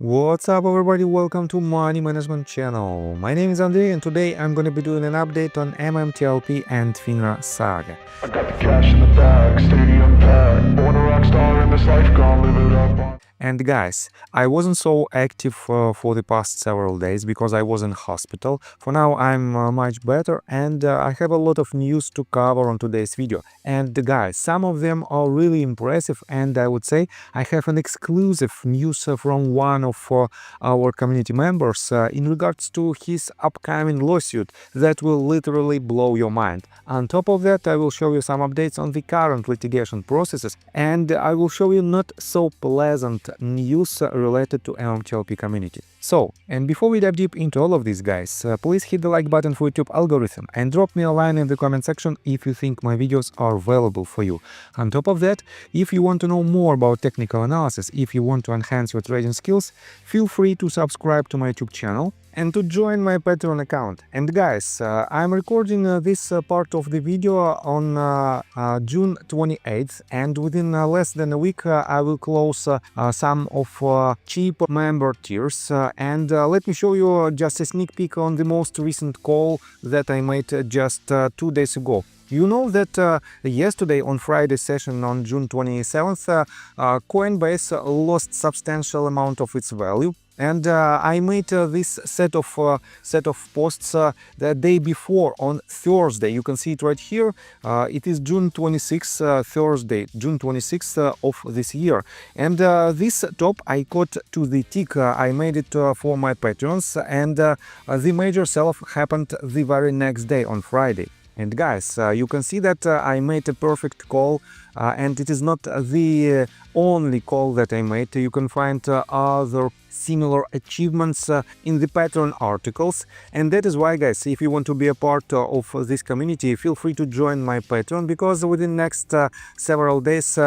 What's up everybody, welcome to Money Management channel. My name is Andrei and today I'm gonna be doing an update on MMTLP and FINRA saga. I got the cash in the bag, stadium packed. Born a rock star in this life, gonna live it up. And guys, I wasn't so active for the past several days because I was in hospital. For now I'm much better and I have a lot of news to cover on today's video. And guys, some of them are really impressive and I would say I have an exclusive news from one of our community members in regards to his upcoming lawsuit that will literally blow your mind. On top of that, I will show you some updates on the current litigation processes and I will show you not so pleasant news related to MMTLP community. So, and before we dive deep into all of these guys, please hit the like button for YouTube algorithm and drop me a line in the comment section if you think my videos are valuable for you. On top of that, if you want to know more about technical analysis, if you want to enhance your trading skills, feel free to subscribe to my YouTube channel and to join my Patreon account. And guys, I'm recording this part of the video on June 28th, and within less than a week I will close some of cheap member tiers, and let me show you just a sneak peek on the most recent call that I made just 2 days ago. You know that yesterday on Friday's session on June 27th, Coinbase lost substantial amount of its value. And I made this set of posts the day before on Thursday. You can see it right here. It is June 26th, Thursday, June 26th of this year. And this top I caught to the tick. I made it for my patrons, and the major sell-off happened the very next day on Friday. And guys, you can see that I made a perfect call, and it is not the only call that I made. You can find other similar achievements in the pattern articles, and that is why, guys, if you want to be a part of this community, feel free to join my Patreon, because within next several days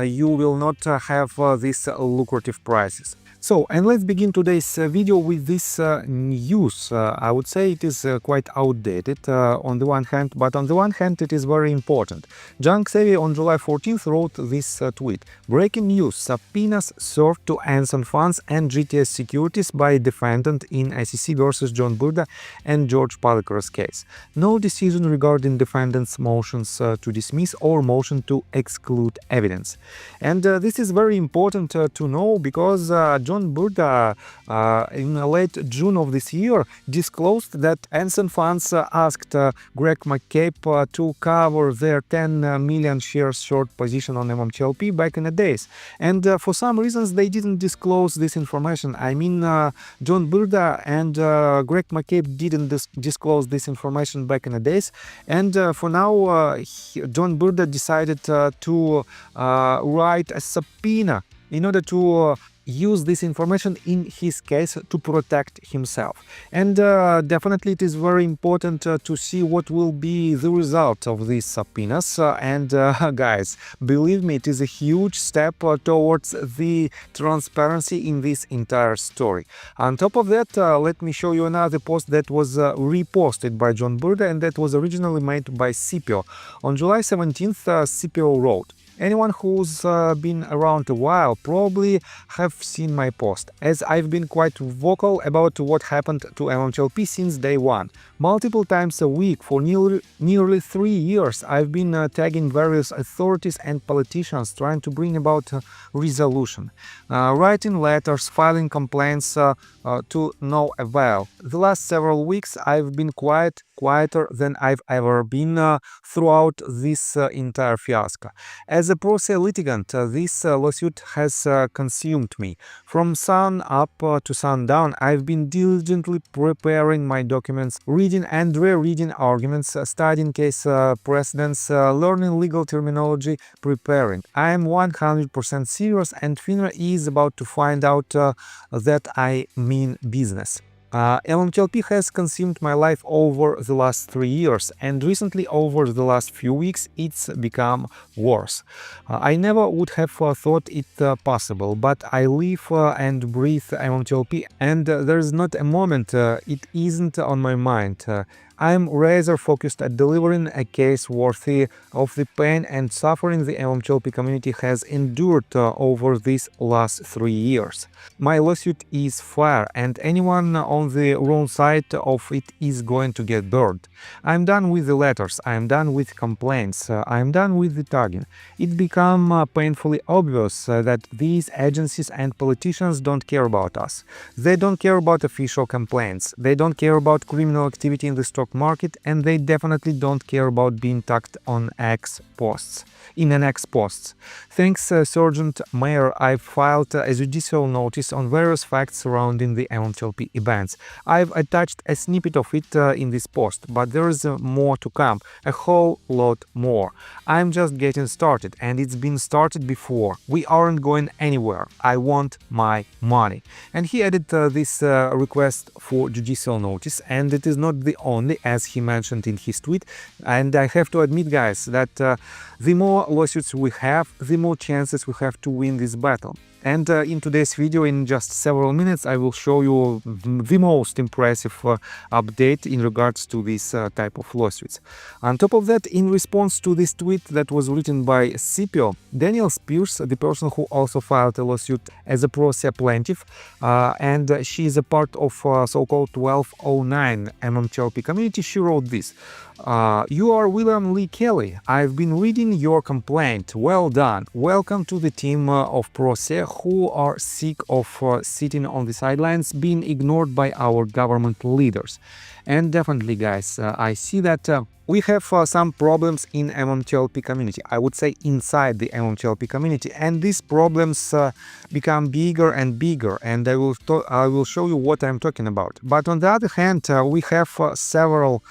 you will not have these lucrative prices. So, and let's begin today's video with this news. I would say it is quite outdated on the one hand, but on the one hand it is very important. Junk Savvy on July 14th wrote this tweet: "Breaking news, subpoenas served to Anson Funds and GTS Securities by defendant in SEC versus John Burda and George Palliker's case. No decision regarding defendant's motions to dismiss or motion to exclude evidence." And this is very important to know, because John Burda in late June of this year disclosed that Anson Funds asked Greg McCabe to cover their 10 million shares short position on MMTLP back in the days. And for some reasons they didn't disclose this information. I mean, John Burda and Greg McCabe didn't disclose this information back in the days. And for now, John Burda decided to write a subpoena in order to use this information in his case to protect himself. And definitely it is very important to see what will be the result of these subpoenas. And guys, believe me, it is a huge step towards the transparency in this entire story. On top of that, let me show you another post that was reposted by John Burda, and that was originally made by CPO. On July 17th, CPO wrote: "Anyone who's been around a while probably have seen my post, as I've been quite vocal about what happened to MMTLP since day one. Multiple times a week for nearly 3 years I've been tagging various authorities and politicians trying to bring about resolution, writing letters, filing complaints to no avail. The last several weeks I've been quieter than I've ever been throughout this entire fiasco. As a pro se litigant, this lawsuit has consumed me. From sun up to sundown, I've been diligently preparing my documents, reading and rereading arguments, studying case precedents, learning legal terminology, preparing. I am 100% serious, and FINRA is about to find out that I mean business. MMTLP has consumed my life over the last 3 years, and recently over the last few weeks it's become worse. I never would have thought it possible, but I live and breathe MMTLP, and there is not a moment it isn't on my mind. I'm rather focused at delivering a case worthy of the pain and suffering the MMTLP community has endured over these last 3 years. My lawsuit is fair, and anyone on the wrong side of it is going to get burned. I'm done with the letters, I'm done with complaints, I'm done with the tagging. It became painfully obvious that these agencies and politicians don't care about us. They don't care about official complaints, they don't care about criminal activity in the stock market, and they definitely don't care about being tagged on X posts. In an X posts. Thanks, Sergeant Mayor, I've filed a judicial notice on various facts surrounding the MMTLP events. I've attached a snippet of it in this post, but there is more to come, a whole lot more. I'm just getting started, and it's been started before. We aren't going anywhere. I want my money. And he added this request for judicial notice, and it is not the only, as he mentioned in his tweet. And I have to admit, guys, that the more lawsuits we have, the more chances we have to win this battle. And in today's video, in just several minutes, I will show you the most impressive update in regards to this type of lawsuits. On top of that, in response to this tweet that was written by Scipio, Daniel Spears, the person who also filed a lawsuit as a pro se plaintiff, and she is a part of so-called 1209 MMTLP community, she wrote this. You are William Lee Kelly. I've been reading your complaint. Well done. Welcome to the team of pro se who are sick of sitting on the sidelines, being ignored by our government leaders. And definitely, guys, I see that we have some problems in MMTLP community. I would say inside the MMTLP community, and these problems become bigger and bigger, and I will show you what I'm talking about. But on the other hand, we have several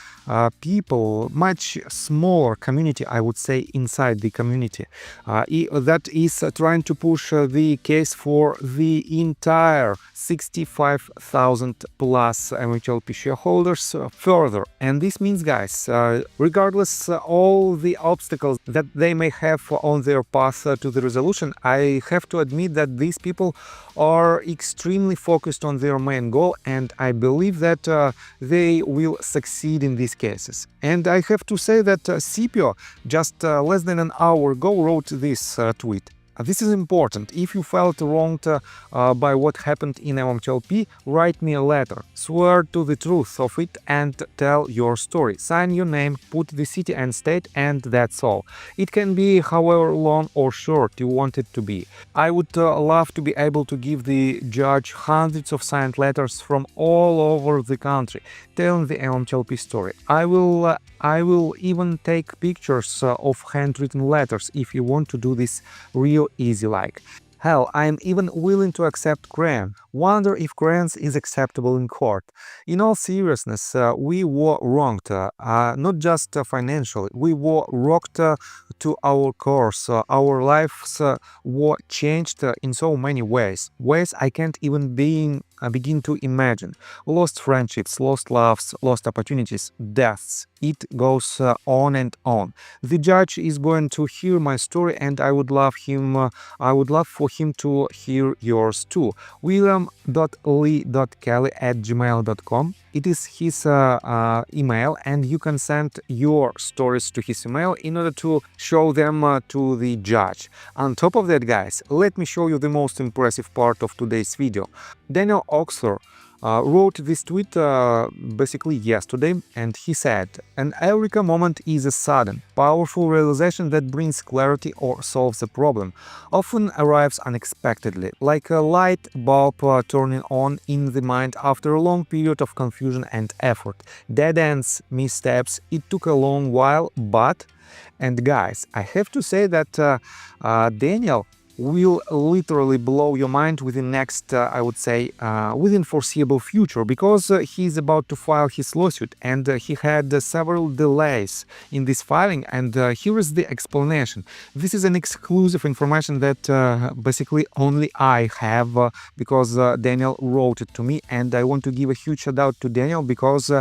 people, much smaller community, I would say, inside the community that is trying to push the case for the entire 65,000 plus MMTLP shareholders further. And this means, guys, regardless all the obstacles that they may have on their path to the resolution, I have to admit that these people are extremely focused on their main goal, and I believe that they will succeed in these cases. And I have to say that Scipio, just less than an hour ago, wrote this tweet. This is important. If you felt wronged by what happened in MMTLP, write me a letter. Swear to the truth of it and tell your story. Sign your name, put the city and state, and that's all. It can be however long or short you want it to be. I would love to be able to give the judge hundreds of signed letters from all over the country telling the MMTLP story. I will even take pictures of handwritten letters if you want to do this real easy like. Hell, I am even willing to accept crayon. Wonder if crayons is acceptable in court. In all seriousness, we were wronged, not just financially. We were rocked to our course. Our lives were changed in so many ways. Ways I can't even begin to imagine. Lost friendships, lost loves, lost opportunities, deaths. It goes on and on. The judge is going to hear my story, and I would love for him to hear yours too. william.lee.kelly@gmail.com. It is his email, and you can send your stories to his email in order to show them to the judge. On top of that, guys, let me show you the most impressive part of today's video. Daniel Oxler wrote this tweet basically yesterday, and he said, "An eureka moment is a sudden, powerful realization that brings clarity or solves a problem. Often arrives unexpectedly, like a light bulb turning on in the mind after a long period of confusion and effort. Dead ends, missteps, it took a long while, but..." And guys, I have to say that Daniel will literally blow your mind within next, I would say, within foreseeable future, because he's about to file his lawsuit, and he had several delays in this filing, and here is the explanation. This is an exclusive information that basically only I have, because Daniel wrote it to me, and I want to give a huge shout out to Daniel because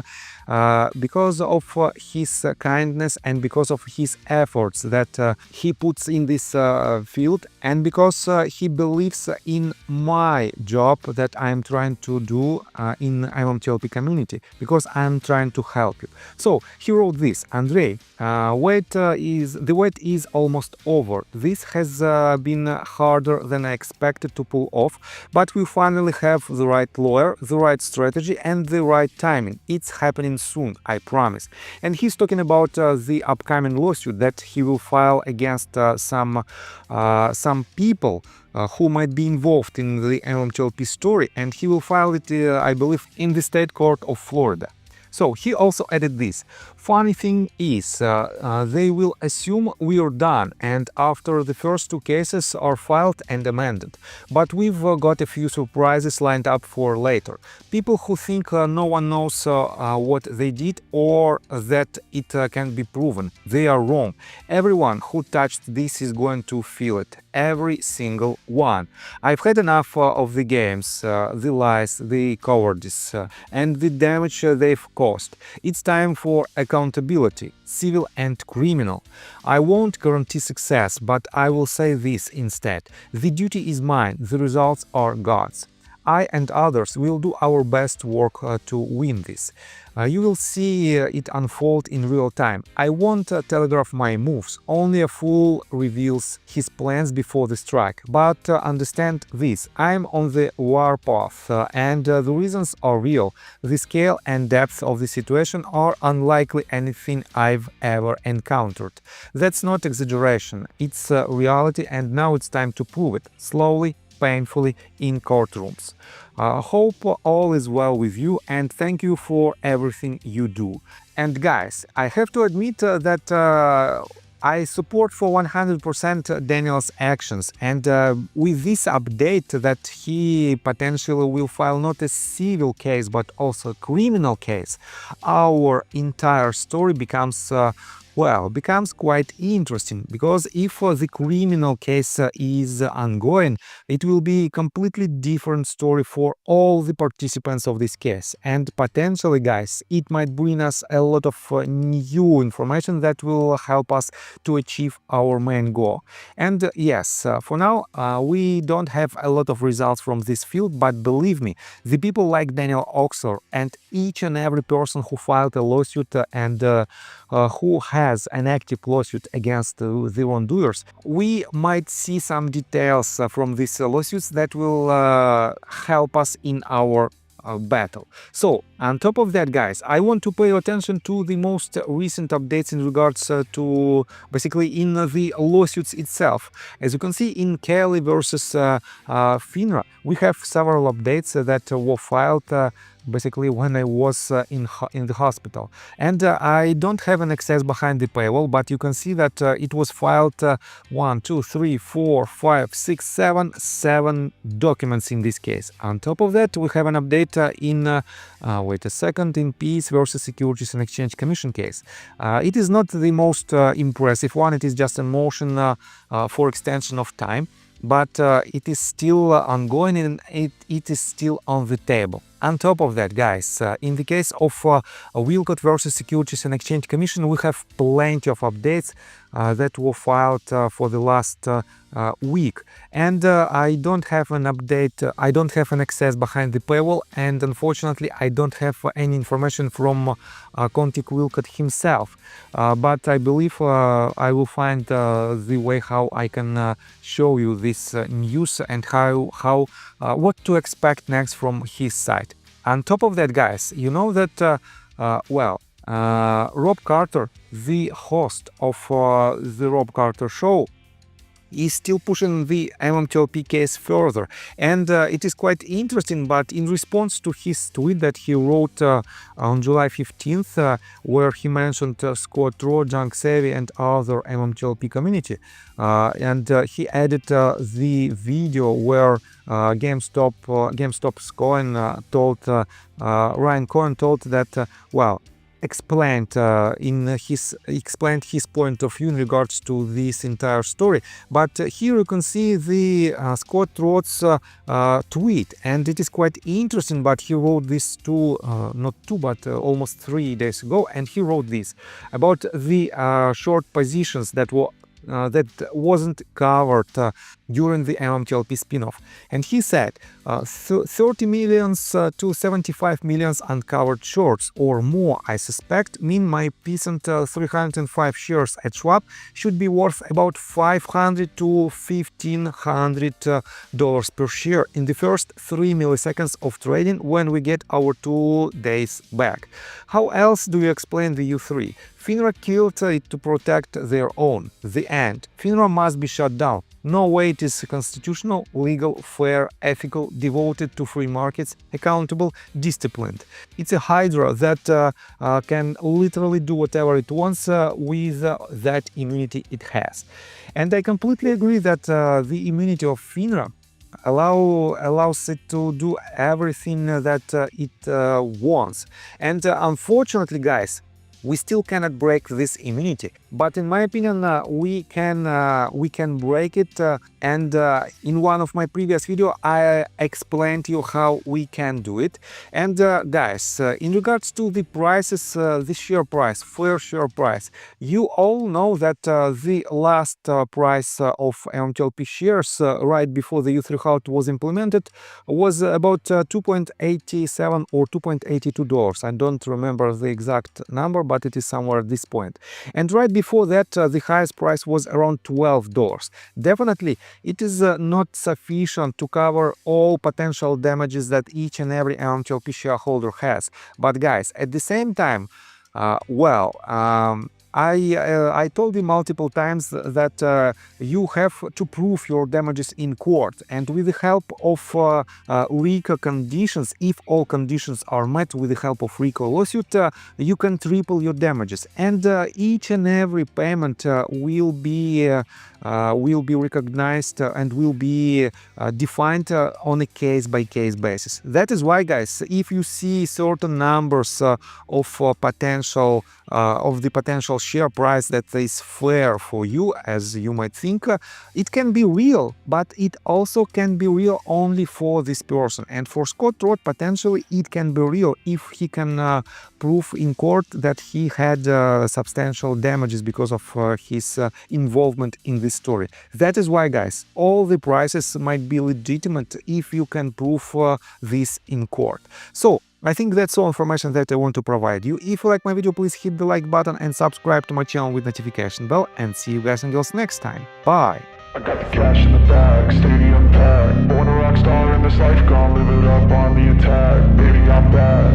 of his kindness and because of his efforts that he puts in this field, and and because he believes in my job that I'm trying to do in MMTLP community, because I'm trying to help you. So he wrote this: Andrei, the wait is almost over. This has been harder than I expected to pull off, but we finally have the right lawyer, the right strategy, and the right timing. It's happening soon, I promise. And he's talking about the upcoming lawsuit that he will file against some people who might be involved in the MMTLP story, and he will file it, I believe, in the state court of Florida. So he also added this: funny thing is, they will assume we are done, and after the first two cases are filed and amended. But we've got a few surprises lined up for later. People who think no one knows what they did or that it can be proven, they are wrong. Everyone who touched this is going to feel it. Every single one. I've had enough of the games, the lies, the cowardice, and the damage they've caused. It's time for accountability, civil and criminal. I won't guarantee success, but I will say this instead: the duty is mine, the results are God's. I and others will do our best work to win this. You will see it unfold in real time. I won't telegraph my moves. Only a fool reveals his plans before the strike. But understand this: I'm on the warpath, and the reasons are real. The scale and depth of the situation are unlikely anything I've ever encountered. That's not exaggeration. It's reality, and now it's time to prove it. Slowly, painfully, in courtrooms. Hope all is well with you, and thank you for everything you do. And guys, I have to admit that I support for 100% Daniel's actions, and with this update that he potentially will file not a civil case but also a criminal case, our entire story becomes becomes quite interesting, because if the criminal case is ongoing, it will be a completely different story for all the participants of this case, and potentially, guys, it might bring us a lot of new information that will help us to achieve our main goal. And yes, for now we don't have a lot of results from this field, but believe me, the people like Daniel Oxler and each and every person who filed a lawsuit and who has an active lawsuit against the wrongdoers, we might see some details from these lawsuits that will help us in our battle. So on top of that, guys, I want to pay attention to the most recent updates in regards to basically in the lawsuits itself. As you can see, in Kelly versus FINRA, we have several updates that were filed basically when I was in the hospital, and I don't have an access behind the paywall, but you can see that it was filed 1, 2, 3, 4, 5, 6, 7 documents in this case. On top of that, we have an update in wait a second, in Peace versus Securities and Exchange Commission case. It is not the most impressive one. It is just a motion for extension of time, but it is still ongoing, and it is still on the table. On top of that, guys, in the case of Wilcott versus Securities and Exchange Commission, we have plenty of updates that were filed for the last week, and I don't have an update, I don't have an access behind the paywall, and unfortunately I don't have any information from Contic Wilcott himself, but I believe I will find the way how I can show you this news and how what to expect next from his side. On top of that, guys, you know that Rob Carter, the host of the Rob Carter Show, is still pushing the MMTLP case further, and it is quite interesting. But in response to his tweet that he wrote on July 15th, where he mentioned Scott Rowe, Junk Savvy, and other MMTLP community, and he added the video where GameStop's Cohen told Ryan Cohen told that explained his point of view in regards to this entire story. But here you can see the Scott Roth's tweet, and it is quite interesting. But he wrote this almost 3 days ago, and he wrote this about the short positions that were that wasn't covered during the MMTLP spin-off, and he said 30 millions to 75 millions uncovered shorts or more, I suspect, mean my peasant 305 shares at Schwab should be worth about $500 to $1,500 per share in the first 3 milliseconds of trading when we get our 2 days back. How else do you explain the U3? FINRA killed it to protect their own. The end. FINRA must be shut down. No way it is constitutional, legal, fair, ethical, devoted to free markets, accountable, disciplined. It's a hydra that can literally do whatever it wants with that immunity it has. And I completely agree that the immunity of FINRA allows it to do everything that it wants. And unfortunately, guys, we still cannot break this immunity, but in my opinion we can break it, and in one of my previous video I explained to you how we can do it. And guys, in regards to the prices, the share price, fair share price, you all know that the last price of MMTLP shares right before the U3 halt was implemented was about $2.87 or $2.82. I don't remember the exact number, but it is somewhere at this point. And right before that, the highest price was around $12. Definitely, it is not sufficient to cover all potential damages that each and every MMTLP shareholder has. But guys, at the same time, I told you multiple times that you have to prove your damages in court, and with the help of RICO conditions, if all conditions are met with the help of RICO lawsuit, you can triple your damages, and each and every payment will be recognized and will be defined on a case-by-case basis. That is why, guys, if you see certain numbers of the potential share price that is fair for you, as you might think, it can be real, but it also can be real only for this person. And for Scott Roth, potentially it can be real if he can prove in court that he had substantial damages because of his involvement in this story. That is why, guys, all the prices might be legitimate if you can prove this in court. So I think that's all information that I want to provide you. If you like my video, please hit the like button and subscribe to my channel with notification bell, and see you guys and girls next time. Bye! I got the cash in the bag, stadium packed. Born a rock star in this life, gonna live it up on the attack. Baby, I'm back.